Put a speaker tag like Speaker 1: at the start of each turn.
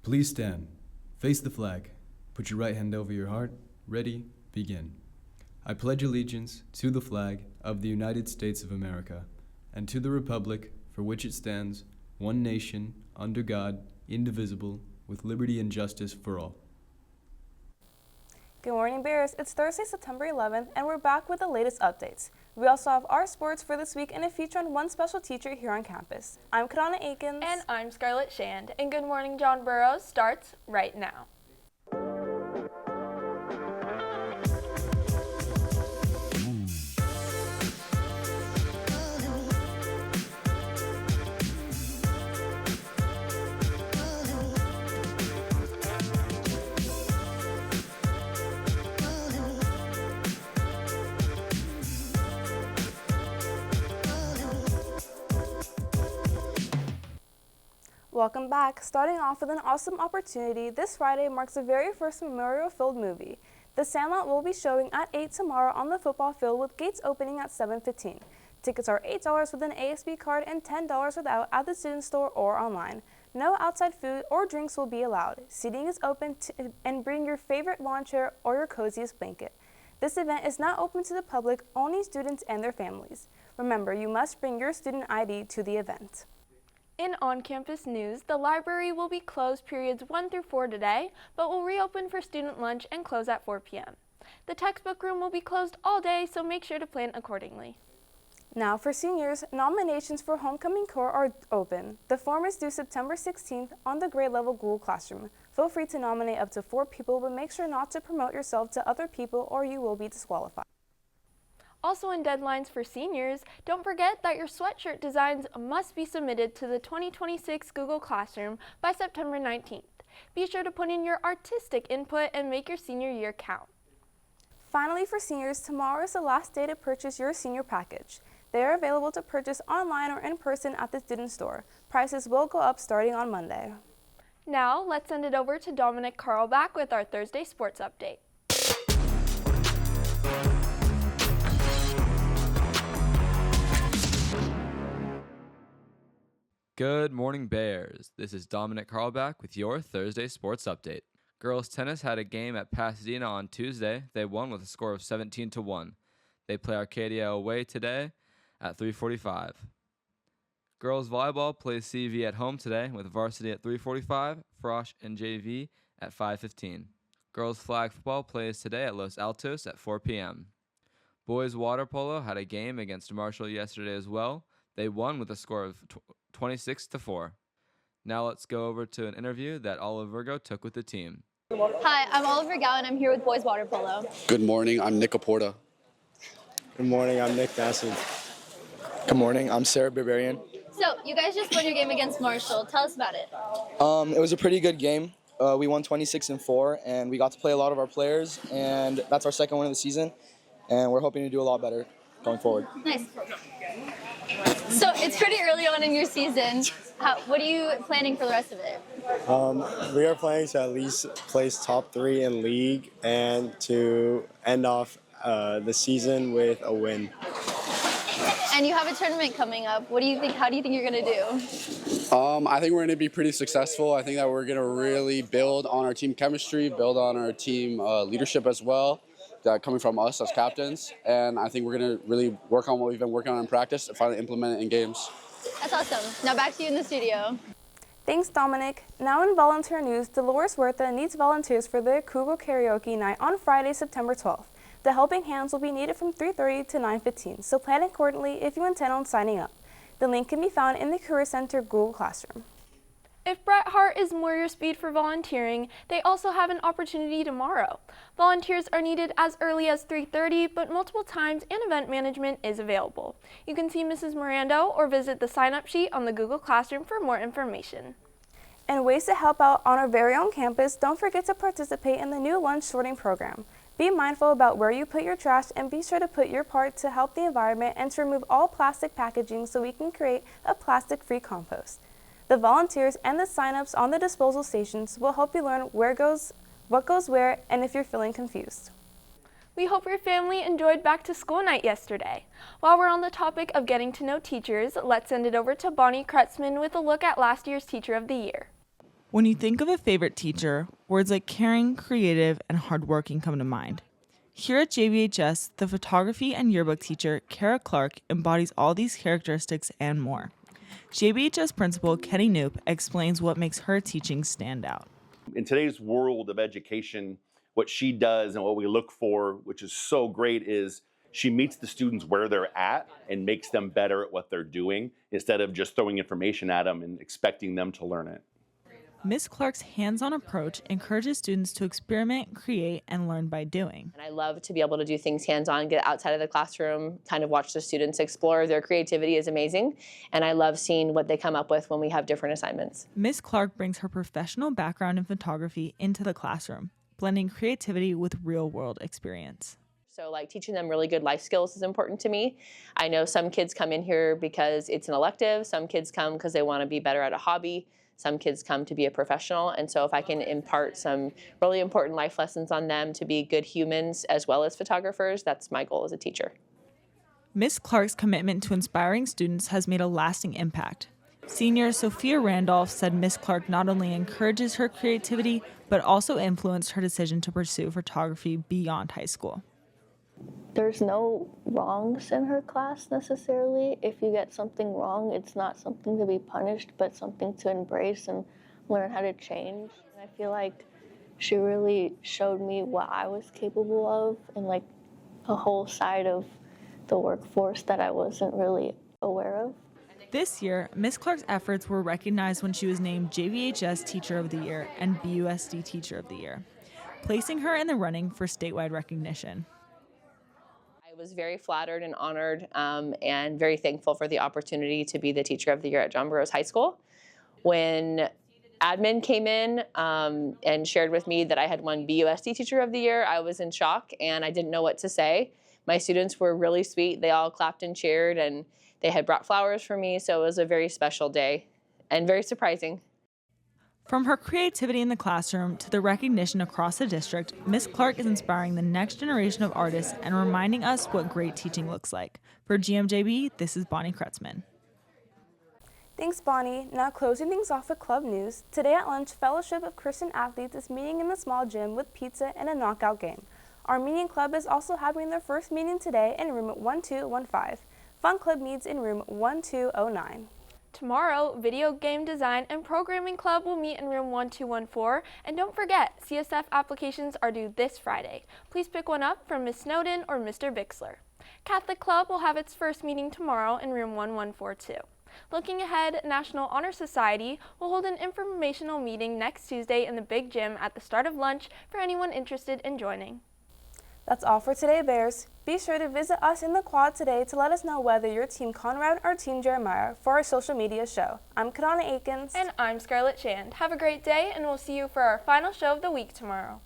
Speaker 1: Please stand. Face the flag. Put your right hand over your heart. Ready, begin. I pledge allegiance to the flag of the United States of America and to the republic for which it stands, one nation, under God, indivisible, with liberty and justice for all.
Speaker 2: Good morning, Bears. It's Thursday, September 11th, and we're back with the latest updates. We also have our sports for this week and a feature on one special teacher here on campus. I'm Cardonna Akins.
Speaker 3: And I'm Scarlett Shand. And Good Morning John Burroughs starts right now.
Speaker 2: Welcome back. Starting off with an awesome opportunity, this Friday marks the very first memorial-filled movie. The Sandlot will be showing at 8 tomorrow on the football field with gates opening at 7:15. Tickets are $8 with an ASB card and $10 without at the student store or online. No outside food or drinks will be allowed. Seating is open and bring your favorite lawn chair or your coziest blanket. This event is not open to the public, only students and their families. Remember, you must bring your student ID to the event.
Speaker 3: In on-campus news, the library will be closed periods 1 through 4 today, but will reopen for student lunch and close at 4 p.m. The textbook room will be closed all day, so make sure to plan accordingly.
Speaker 2: Now for seniors, nominations for Homecoming Corps are open. The form is due September 16th on the grade level Google Classroom. Feel free to nominate up to 4 people, but make sure not to promote yourself to other people or you will be disqualified.
Speaker 3: Also in deadlines for seniors, don't forget that your sweatshirt designs must be submitted to the 2026 Google Classroom by September 19th. Be sure to put in your artistic input and make your senior year count.
Speaker 2: Finally, for seniors, tomorrow is the last day to purchase your senior package. They are available to purchase online or in person at the student store. Prices will go up starting on Monday.
Speaker 3: Now, let's send it over to Dominic Carlback with our Thursday sports update.
Speaker 4: Good morning, Bears. This is Dominic Carlback with your Thursday sports update. Girls tennis had a game at Pasadena on Tuesday. They won with a score of 17-1. They play Arcadia away today at 3:45. Girls volleyball plays CV at home today with varsity at 3:45, Frosh and JV at 5:15. Girls flag football plays today at Los Altos at 4 p.m. Boys water polo had a game against Marshall yesterday as well. They won with a score of 26-4. Now let's go over to an interview that Olive Virgo took with the team.
Speaker 5: Hi, I'm Oliver Gowan. I'm here with Boys Water Polo.
Speaker 6: Good morning, I'm Nick Aporta.
Speaker 7: Good morning, I'm Nick Bassett. Good morning, I'm Sarah Barbarian.
Speaker 5: So, you guys just won your game against Marshall. Tell us about it.
Speaker 7: It was a pretty good game. We won 26-4, and we got to play a lot of our players, and that's our second win of the season, and we're hoping to do a lot better going forward.
Speaker 5: Nice. So, it's pretty early on in your season. What are you planning for the rest of it?
Speaker 8: We are planning to at least place top 3 in league and to end off the season with a win.
Speaker 5: And you have a tournament coming up. What do you think? How do you think you're going to do?
Speaker 6: I think we're going to be pretty successful. I think that we're going to really build on our team chemistry, build on our team leadership as well, coming from us as captains. And I think we're going to really work on what we've been working on in practice and finally implement it in games.
Speaker 5: That's awesome. Now back to you in the studio.
Speaker 2: Thanks, Dominic. Now in volunteer news, Dolores Huerta needs volunteers for the Kugel Karaoke Night on Friday, September 12th. The helping hands will be needed from 3:30 to 9:15, so plan accordingly if you intend on signing up. The link can be found in the Career Center Google Classroom.
Speaker 3: If Bret Hart is more your speed for volunteering, they also have an opportunity tomorrow. Volunteers are needed as early as 3:30, but multiple times and event management is available. You can see Mrs. Mirando or visit the sign-up sheet on the Google Classroom for more information.
Speaker 2: And ways to help out on our very own campus, don't forget to participate in the new lunch sorting program. Be mindful about where you put your trash and be sure to put your part to help the environment and to remove all plastic packaging so we can create a plastic-free compost. The volunteers and the sign-ups on the disposal stations will help you learn what goes where, and if you're feeling confused.
Speaker 3: We hope your family enjoyed back to school night yesterday. While we're on the topic of getting to know teachers, let's send it over to Bonnie Kretzman with a look at last year's Teacher of the Year.
Speaker 9: When you think of a favorite teacher, words like caring, creative, and hardworking come to mind. Here at JBHS, the photography and yearbook teacher, Kara Clark, embodies all these characteristics and more. JBHS principal Kenny Knoop explains what makes her teaching stand out.
Speaker 10: In today's world of education, what she does and what we look for, which is so great, is she meets the students where they're at and makes them better at what they're doing instead of just throwing information at them and expecting them to learn it.
Speaker 9: Ms. Clark's hands-on approach encourages students to experiment, create, and learn by doing.
Speaker 11: And I love to be able to do things hands-on, get outside of the classroom, kind of watch the students explore. Their creativity is amazing, and I love seeing what they come up with when we have different assignments.
Speaker 9: Ms. Clark brings her professional background in photography into the classroom, blending creativity with real-world experience.
Speaker 11: So like teaching them really good life skills is important to me. I know some kids come in here because it's an elective, some kids come because they want to be better at a hobby. Some kids come to be a professional, and so if I can impart some really important life lessons on them to be good humans as well as photographers, that's my goal as a teacher.
Speaker 9: Ms. Clark's commitment to inspiring students has made a lasting impact. Senior Sophia Randolph said Ms. Clark not only encourages her creativity, but also influenced her decision to pursue photography beyond high school.
Speaker 12: There's no wrongs in her class necessarily. If you get something wrong, it's not something to be punished, but something to embrace and learn how to change. And I feel like she really showed me what I was capable of and like a whole side of the workforce that I wasn't really aware of.
Speaker 9: This year, Ms. Clark's efforts were recognized when she was named JBHS Teacher of the Year and BUSD Teacher of the Year, placing her in the running for statewide recognition.
Speaker 11: I was very flattered and honored and very thankful for the opportunity to be the Teacher of the Year at John Burroughs High School. When admin came in and shared with me that I had won BUSD Teacher of the Year, I was in shock and I didn't know what to say. My students were really sweet. They all clapped and cheered, and they had brought flowers for me, so it was a very special day and very surprising.
Speaker 9: From her creativity in the classroom to the recognition across the district, Ms. Clark is inspiring the next generation of artists and reminding us what great teaching looks like. For GMJB, this is Bonnie Kretzman.
Speaker 2: Thanks, Bonnie. Now closing things off with club news. Today at lunch, Fellowship of Christian Athletes is meeting in the small gym with pizza and a knockout game. Armenian Club is also having their first meeting today in room 1215. Fun Club meets in room 1209.
Speaker 3: Tomorrow, Video Game Design and Programming Club will meet in room 1214, and don't forget, CSF applications are due this Friday. Please pick one up from Ms. Snowden or Mr. Bixler. Catholic Club will have its first meeting tomorrow in room 1142. Looking ahead, National Honor Society will hold an informational meeting next Tuesday in the big gym at the start of lunch for anyone interested in joining.
Speaker 2: That's all for today, Bears. Be sure to visit us in the quad today to let us know whether you're Team Conrad or Team Jeremiah for our social media show. I'm Cardonna Akins.
Speaker 3: And I'm Scarlett Shand. Have a great day, and we'll see you for our final show of the week tomorrow.